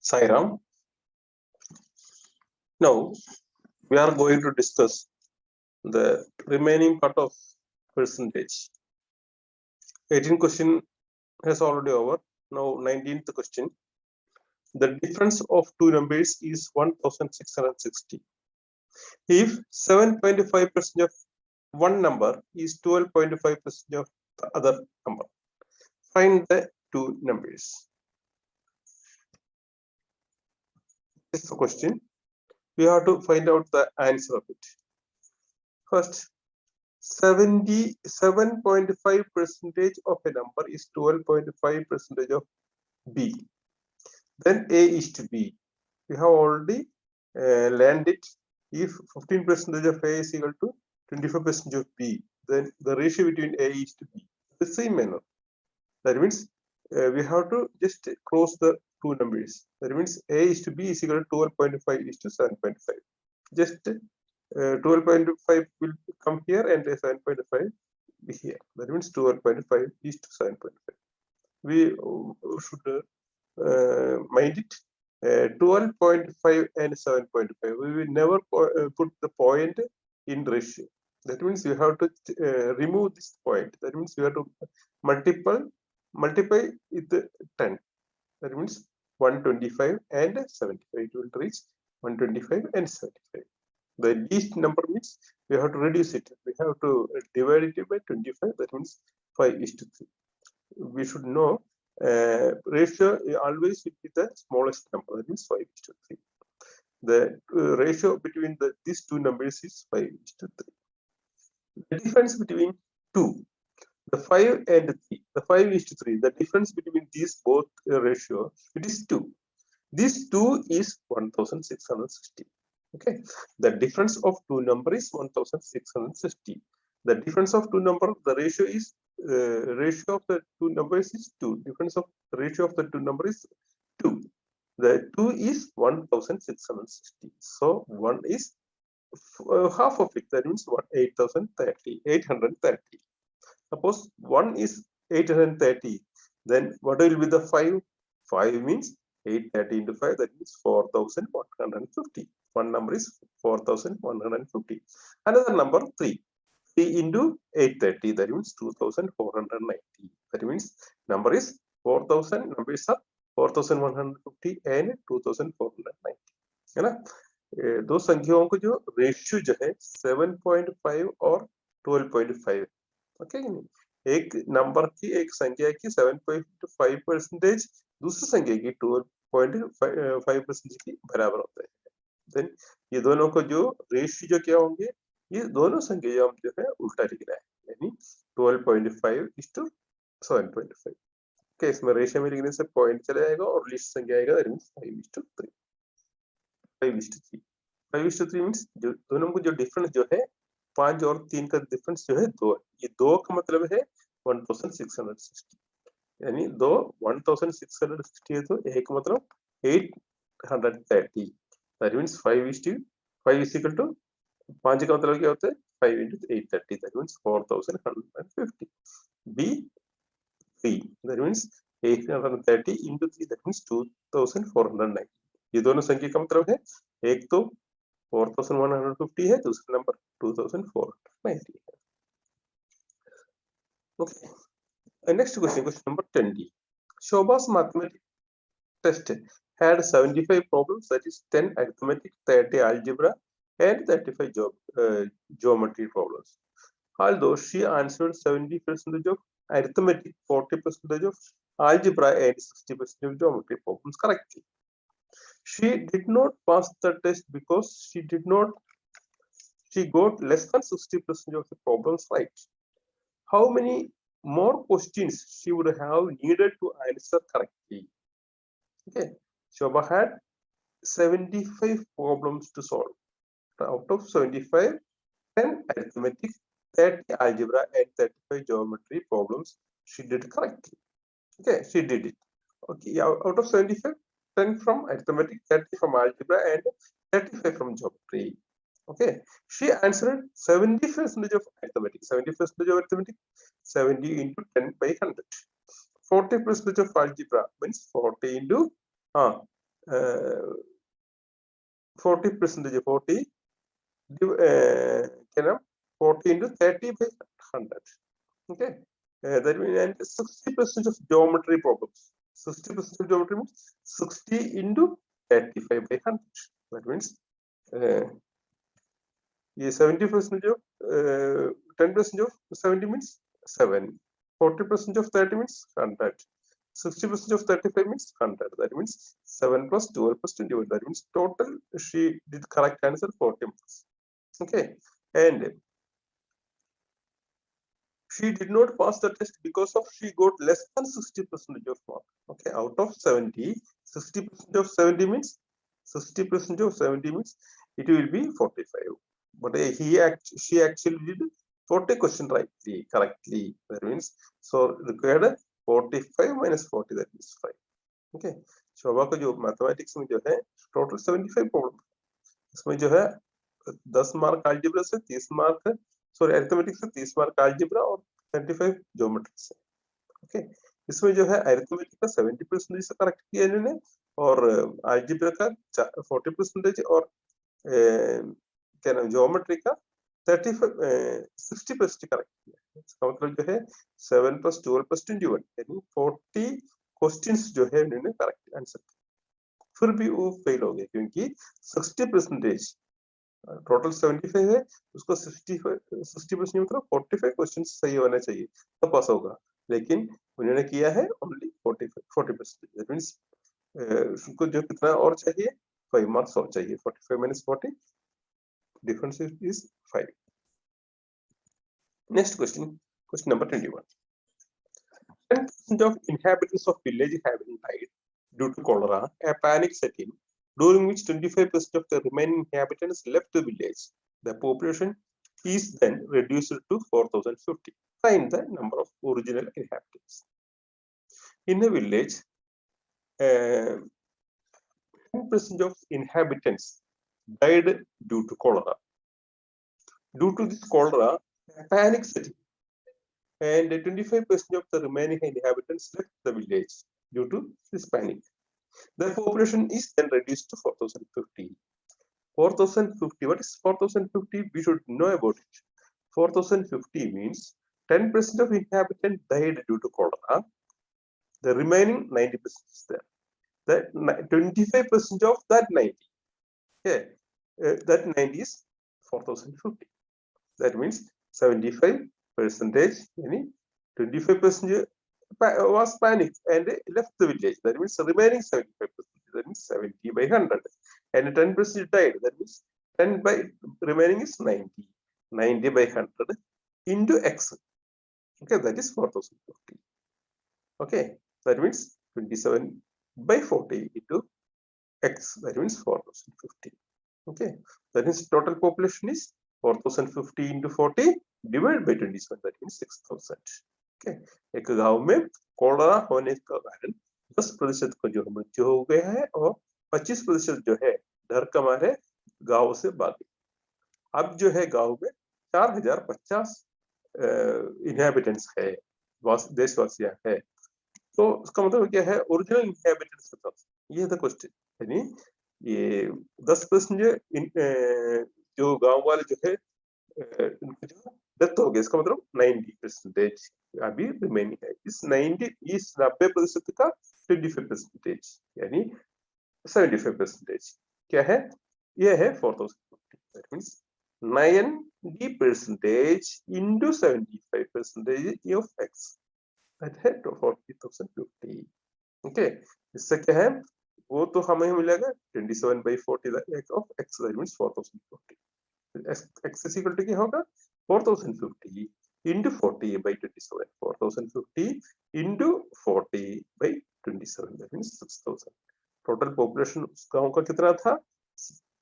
Sairam. Now we are going to discuss the remaining part of percentage. 18th question has already over. Now 19th question. The difference of two numbers is 1660. If 7.5% of one number is 12.5% of the other number, find the two numbers. This is the question. We have to find out the answer of it. First, 77.5% of a number is 12.5% of B. Then A is to B. We have already learned it. If 15% of A is equal to 25% of B, then the ratio between A is to B. The same manner. That means we have to just cross the two numbers. That means A is to B is equal to 12.5 is to 7.5. Just 12.5 will come here and 7.5 be here. That means 12.5 is to 7.5. We should mind it. 12.5 and 7.5. We will never put the point in ratio. That means you have to remove this point. That means you have to multiply with 10. That means 125 and 75. It will reach 125 and 75. The least number means we have to reduce it. We have to divide it by 25. That means 5 is to 3. We should know ratio always will be the smallest number. That means 5 is to 3. The ratio between these two numbers is 5 is to 3. The difference between 2, the 5 and 3, the 5 is to 3, the difference between these both ratio, it is 2. This 2 is 1660. Okay, the difference of two number is 1660. The difference of two number, the ratio is ratio of the two numbers is 2. Difference of the ratio of the two numbers is 2. The 2 is 1660. So 1 is half of it. That means what? 830. Suppose 1 is 830. Then what will be the 5? 5 means 830 into 5. That means 4150. One number is 4150. Another number 3. 3 into 830. That means 2490. That means number is 4000. Numbers are 4150 and 2490. है ना? दो संख्याओं को जो ratio जो है 7.5 और 12.5. Okay, एक नंबर की एक संख्या की 7.5% दूसरी संख्या की 12.5% की बराबर होता है. देन ये दोनों को जो रेशियो जो क्या होंगे, ये दोनों संख्या जो हम जो है उल्टा लिख रहे हैं, यानी 12.5:7.5. ओके, इसमें रेशियो में लिखने से पॉइंट चला जाएगा और लिस्ट संख्या आएगा. That means 5:3. 5:3. 5:3 मींस जो दोनों को जो डिफरेंस जो है 5 और 3 का डिफरेंस जो है 2. ये 2 का मतलब है 1660. यानी 2 1660 है तो एक मतलब 830. That means 5 is equal to 5 का मतलब क्या होता है 5 into 830. That means 4150. B 3. That means 830 into 3. That means 2490. ये दोनों संख्या का मतलब है एक तो 4150 है, दूसरा नंबर 2490 है. Okay. Next question number 20. Shobha's mathematics test had 75 problems, that is 10 arithmetic, 30 algebra, and 35 geometry problems. Although she answered 70% of arithmetic, 40% of algebra, and 60% of geometry problems correctly, she did not pass the test because she got less than 60% of the problems right. How many more questions she would have needed to answer correctly? Okay, Shobha had 75 problems to solve. Out of 75, 10 arithmetic, 30 algebra, and 35 geometry problems she did correctly. Okay, she did it. Okay, out of 75, 10 from arithmetic, 30 from algebra, and 35 from geometry. Okay, she answered 70% of arithmetic. 70% of arithmetic, 70 into 10 by 100. 40% of algebra means 40 into 40%, 40 40 into 30 by 100. Okay, that means, and 60% of geometry problems. 60% of geometry means 60 into 35 by 100. That means 70% of 10% of 70 means 7. 40% of 30 means 100. 60% of 35 means 100. That means 7 plus 12 plus 21. That means total she did correct answer 40 marks. Okay, and she did not pass the test because of she got less than 60% of mark. Okay, out of 70, 60% of 70 means 60% of 70 means it will be 45. But she actually did 40 question correctly. That means so required 45 minus 40, that is 5. Okay, शोभा को जो mathematics में जो है total 75 problem, इसमें जो है 10 mark algebra से, 30 mark sorry arithmetic से, 30 मार्क अलजेब्रा और 25 ज्योमेट्री से. ओके, इसमें जो है अरिथमेटिक का 70% से करेक्ट किया इन्होंने और अलजेब्रा का 40% और क्या नाम ज्योमेट्री का 60% करेक्ट किया. इसका मतलब जो है 7 plus 12 plus 21 यानी 40 क्वेश्चंस जो है इन्होंने करेक्ट आंसर किया. फिर भी वो फेल हो गए क्योंकि 60% टोटल 75 है, उसको 60% मतलब 45 क्वेश्चन सही होना चाहिए तो पास होगा, लेकिन उन्होंने किया है ओनली 40%. दैट मींस उसको जो कितना और चाहिए 5 मार्क्स और चाहिए. 45 minus 40 difference is 5. Next question number 21. 10% of inhabitants of village have died due to cholera. A panic set in, during which 25% of the remaining inhabitants left the village. The population is then reduced to 4,050. Find the number of original inhabitants. In a village, 10% of inhabitants died due to cholera. Due to this cholera, a panic set in, and 25% of the remaining inhabitants left the village due to this panic. The population is then reduced to 4,050. 4,050. What is 4,050? We should know about it. 4,050 means 10% of inhabitants died due to cholera. The remaining 90% is there. That 25% of that 90. Okay, that 90 is 4,050. That means 75%. Any 25% was panicked and left the village. That means the remaining 75%. That means 70 by 100. And 10% died. That means 10 by remaining is 90. 90 by 100 into x. Okay, that is 4,050. Okay, that means 27 by 40 into x. That means 4,050. Okay, that means total population is 4,050 into 40 divided by 27. That means 6,000. Okay, एक गांव में cholera होने का कारण 10% को जो मृत्यु हो गया है और 25% जो है डर के मारे गांव से भागे. अब जो है गांव में 4,050 इनहैबिटेंट्स है, देशवासियां है. तो उसका मतलब क्या है? ओरिजिनल इनहैबिटेंट्स बताओ. ये है क्वेश्चन. यानी ये 10% जो गांव वाले जो है उनकी जो डेथ हो गया, इसका मतलब 90% अभी रिमेनिंग है. इस 90% का 25% यानी 75% क्या है? ये है 4,050. That means 90% into 75% of x. That है 40,050. Okay, इससे क्या है? वो तो हमें मिलेगा 27 by 40 of x. That means 4,050. x is equal to क्या होगा? 4,050 into 40 by 27. 4,050 into 40 by 27. That means 6,000. Total population उस गांव का कितना था?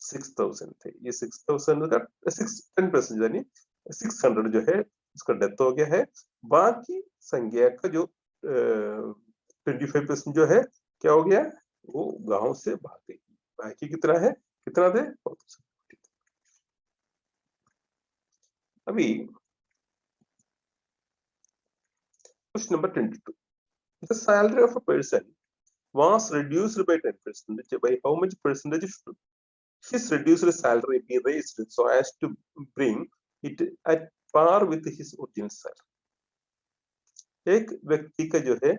6,000 थे. ये 6,000 का 10% यानी 600 जो है उसका डेथ हो गया है. बाकी संख्या का जो 25% जो है क्या हो गया? वो गांव से भाग गई. बाकी कितना है? कितना थे? 4,000. अभी question number 22. The salary of a person was reduced by 10%. By how much percentage should his reduced salary be raised so as to bring it at par with his original salary? एक व्यक्ति का जो है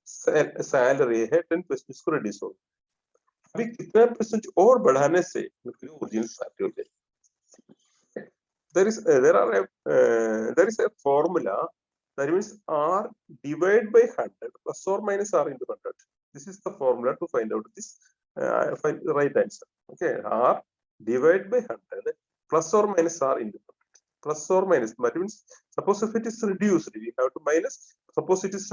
salary है 10% इसको reduce हो, अभी कितना परसेंट और बढ़ाने से ओरिजिनल सैलरी हो जाए? There is a formula that means R divided by 100 plus or minus R into 100. This is the formula to find out this find the right answer. Okay, R divided by 100 plus or minus R into 100. Plus or minus, that means suppose if it is reduced, we have to minus. Suppose it is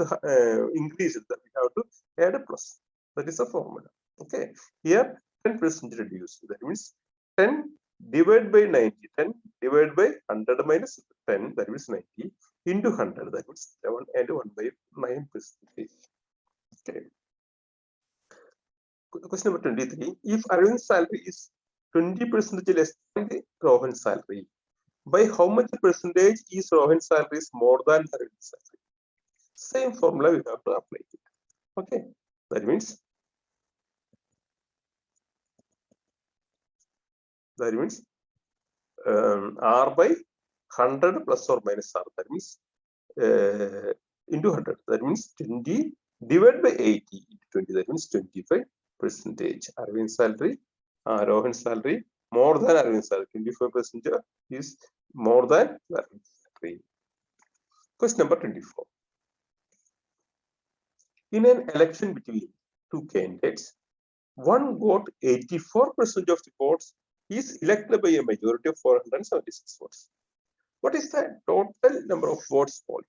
increased, that we have to add a plus. That is a formula. Okay, here 10% reduced, that means 10 divided by 90, 10 divided by 100 minus 10, that means 90 into 100, that means 7 and 1 by 9%. Okay. Question number 23. If Arvind's salary is 20% less than the Rohan's salary, by how much percentage is Rohan's salary is more than Arvind's salary? Same formula we have to apply it. Okay, that means R by 100 plus or minus R, that means into 100, that means 20 divided by 80 into 20, that means 25%. Arvind's salary, Rohan's salary more than Arvind's salary. 25% is more than Arvind's salary. Question number 24. In an election between two candidates, one got 84% of the votes, is elected by a majority of 476 votes. What is the total number of votes polled?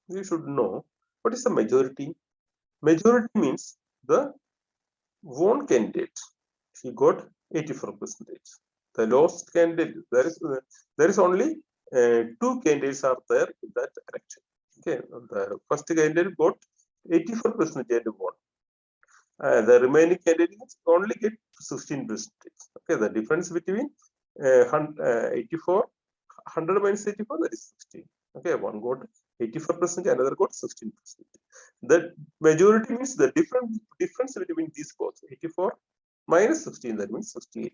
We should know what is the majority. Majority means the won candidate, he got 84%. The lost candidate, there is only two candidates are there in that election. Okay, the first candidate got 84% and won. The remaining candidates only get 16%. Okay, the difference between 84, 100 minus 84, that is 16. Okay, one got 84%, another got 16%. The majority means the difference between these both. 84 minus 16, that means 68%.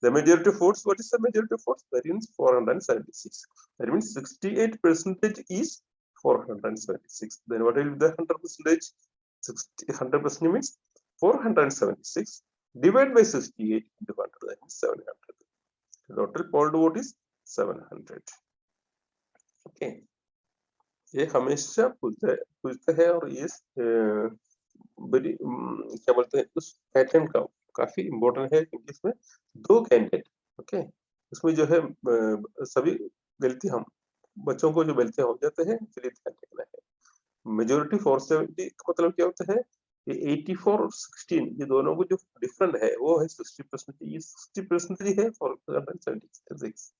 The majority of votes, what is the majority of votes? That means 476. That means 68% is 476. Then what will be the 100%? 100% means 476 divided by 68 into 100, that means 700. The total polled vote is 700. Okay, ये हमेशा पूछता है और ये बड़ी क्या बोलते हैं उस पैटर्न का काफी इंपॉर्टेंट है क्योंकि इसमें दो कैंडिडेट, ओके, उसमें जो है सभी गलती हम बच्चों को जो गलतियां हो जाते हैं इसलिए ध्यान रखना है. मेजोरिटी 470 का मतलब क्या होता है? ये 84 और 16 ये दोनों को जो डिफरेंट है वो है 60%. ये 60% ही है 476.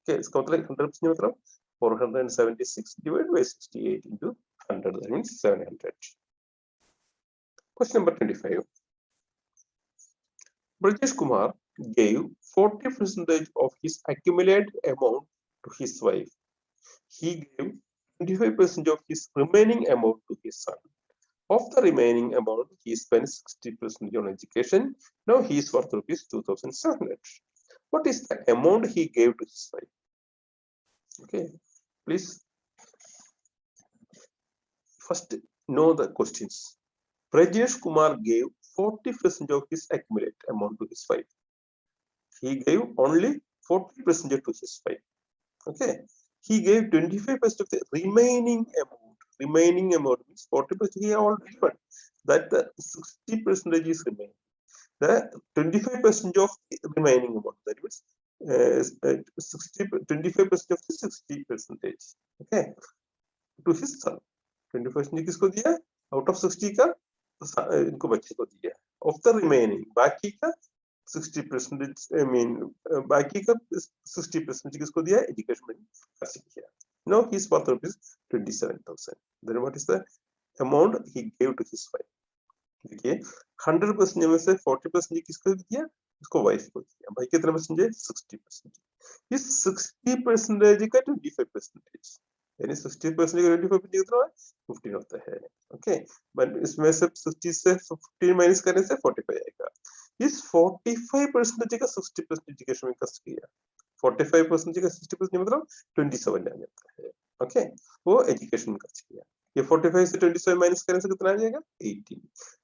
Okay, इसका मतलब 100% मतलब 476 divided by 68 into 100, that means 700. Question number 25. Brajesh Kumar gave 40% of his accumulated amount to his wife. He gave 25% of his remaining amount to his son. Of the remaining amount, he spent 60% on education. Now he is worth rupees 2,700. What is the amount he gave to his wife? Okay, please first know the questions. Brajesh Kumar gave 40% of his accumulated amount to his wife. He gave only 40% to his wife. Okay, he gave 25% of the remaining amount. Remaining amount means 40% he already given. That the 60% is remaining. The 25% of the remaining amount, that means 25% of the 60%. Okay, to his son. 20% किसको दिया? Out of 60 का इनको बच्चे को दिया. Of the remaining, बाकी का 60%, I mean बाकी का 60% किसको दिया? Education में खर्च किया. Now he is worth rupees 27,000. Then what is the amount he gave to his wife? देखिए 100% में से 40% किसको दिया? उसको वाइफ को दिया. भाई कितना परसेंटेज? 60%. इस 60% का 25%. यानी 60% 25 कितना है 15 होता है. ओके, बट इसमें से 60 से 15 माइनस करने से 45 आएगा. इस 45% का 60% का में कस किया. 45% का 60% मतलब 27 आ जाता है. ओके, वो एजुकेशन में खर्च किया. ये 45 से 27 माइनस करने से कितना आ जाएगा 18.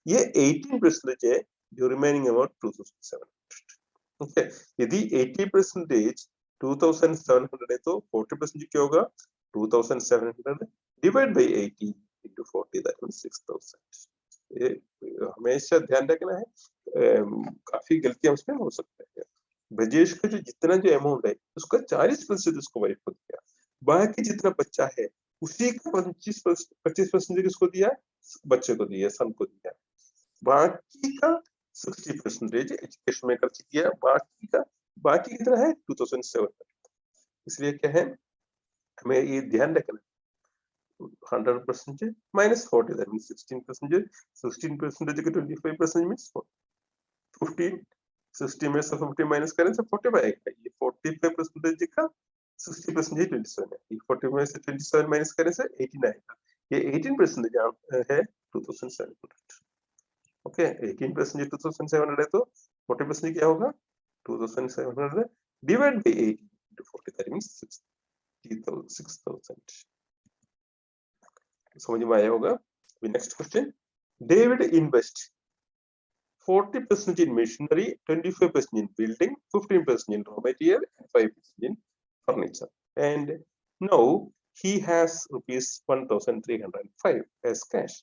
ये 18% है जो रिमेनिंग अमाउंट 2700. ओके, यदि 80% 2700 है तो 40% क्या होगा 2700 divide by 80 into 40 that means 6000. ये हमेशा ध्यान रखना है. काफी गलतियां उसमें हो सकती है. ब्रजेश का जो जितना जो अमाउंट है उसका 40% उसको वाइफ को दिया. बाकी जितना बच्चा है उसी का 25% किसको दिया बच्चे को दिया सन को दिया. बाकी का 60% एजुकेशन में खर्च किया. बाकी कितना है 2700. इसलिए क्या है हमें ये ध्यान रखना 100% minus 40 that means 16%. 16% के 25% means 15. 60 में से 50 माइनस करें तो 45 आएगा. ये 45% का 60% 27 है. ये 40 में से 27 माइनस करें से 18 आएगा. ये 18% है 2700. ओके, 18% 2700 है तो 40% क्या होगा 2700 divide by 80 into 40 that means 6000. समझ में आया होगा. Next question. David invest 40% in machinery, 25% in building, 15% in raw material, and 5% in furniture. And now he has rupees 1305 as cash.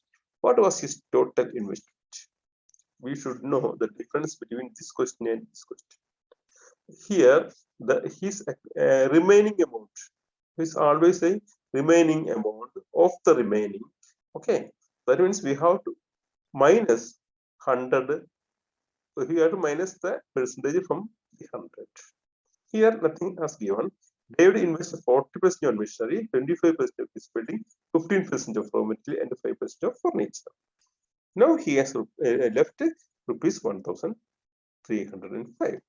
What was his total investment? We should know the difference between this question and this question. Here, his remaining amount is always a remaining amount of the remaining. Okay, that means we have to minus 100. So we have to minus the percentage from the 100. Here nothing has given. David invested 40% on machinery, 25% of his building, 15% of raw material, and 5% of furniture. Now he has left rupees 1305.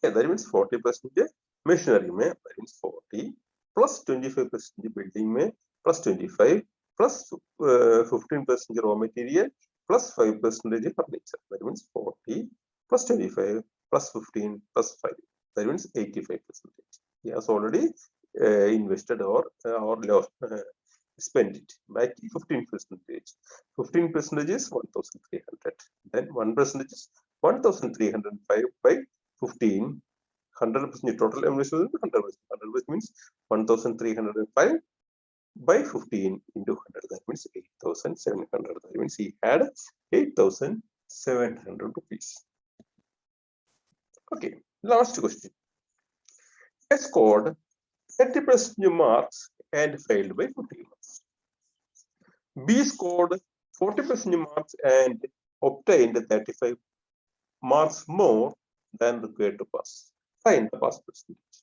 Okay, that means 40% machinery में that means 40 plus 25% building में plus 25 plus 15% raw material plus 5% furniture. That means 40 plus 25 plus 15 plus 5. That means 85%. He has already invested or lost, spent it. Back 15%. 15% is 1300. Then 1% is 1305 by 15. 100% total investment 100%. 100% means 1305 by 15 into 100. That means 8700. That means he had 8700 rupees. Okay, last question. He scored 30% marks and failed by 15 marks. B scored 40% marks and obtained 35 marks more than required to pass. Find the pass percentage.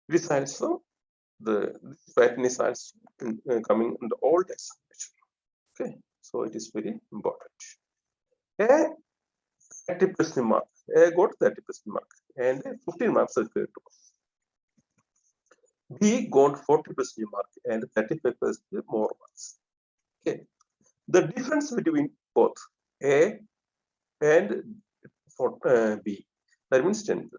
This also this pattern is also coming in the old examination. Okay, so it is very important. A 30% mark. A got 30% mark and 15 marks are required to pass. B got 40% mark and 35% more marks. Okay, the difference between both A and B, that means 10%.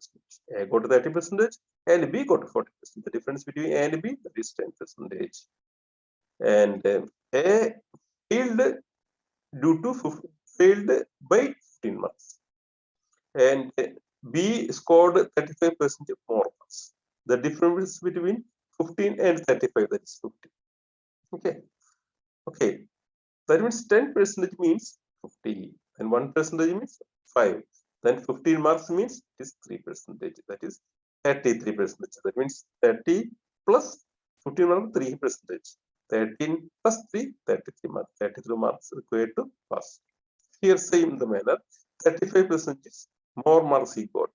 A got 30% and B got 40%. The difference between A and B, that is 10%. And A failed failed by 15 marks, and B scored 35% more marks. The difference between 15 and 35, that is 50. Okay. That means 10% means 50, and 1% means 5. Then 15 marks means it is 3%. That is 33%. That means 30 plus 15 marks 3%. 13 plus 3, 33 marks. 33 marks required to pass. Here same the manner. 35% is more marks he got.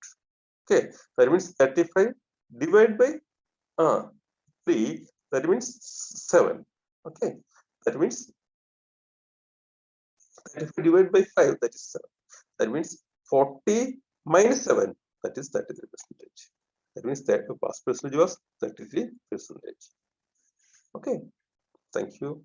Okay, that means 35 divided by 3. That means 7. Okay, that means 35 divided by 5, that is 7. That means 40 minus 7, that is 33%. That means that the past percentage was 33%. Okay, thank you.